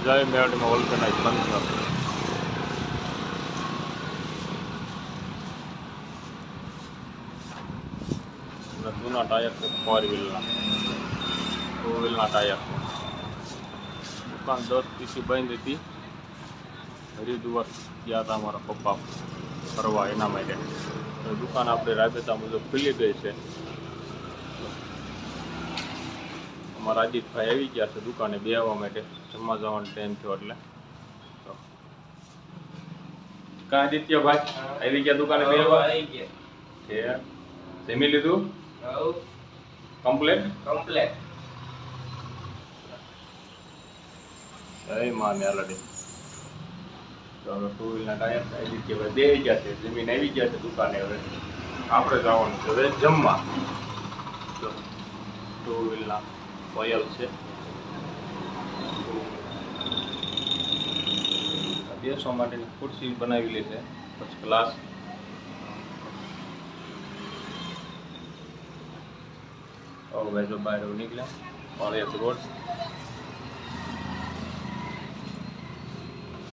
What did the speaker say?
જય મેળવીમાં ઓલ્કેનાઇઝ બંધ જૂના ટાયર છે 4 વ્હીલના 2 વ્હીલના ટાયર. દુકાન 10 પીસી બંધ હતી. હરિદ્વાર ગયા હતા અમારા પપ્પા ફરવા એના માટે. દુકાન આપણે રાબેતા મુજબ ખુલી ગઈ છે. અમારા અજીતભાઈ આવી ગયા છે દુકાને બેસવા માટે. જમવા જવાનો ટાઈમ થયો એટલે કા આદિત્યભાઈ આવી ગયા દુકાને બેસવા. આવી ગયા છે જમી લીધું? Complete complete. જય માં મેલડી. તો હવે 2 વ્હીલના ટાયર આદિત્યભાઈ બેસી ગયા છે. જમીન આવી ગયા છે દુકાને. હવે આપણે જવાનું છે હવે જમવા. 2 વ્હીલના ઓઇલ છે. બેસવા માટેની ખુરશી બનાવેલી છે ફર્સ્ટ ક્લાસ. હવે જો બહાર નીકળ્યા ઓર એક રોડ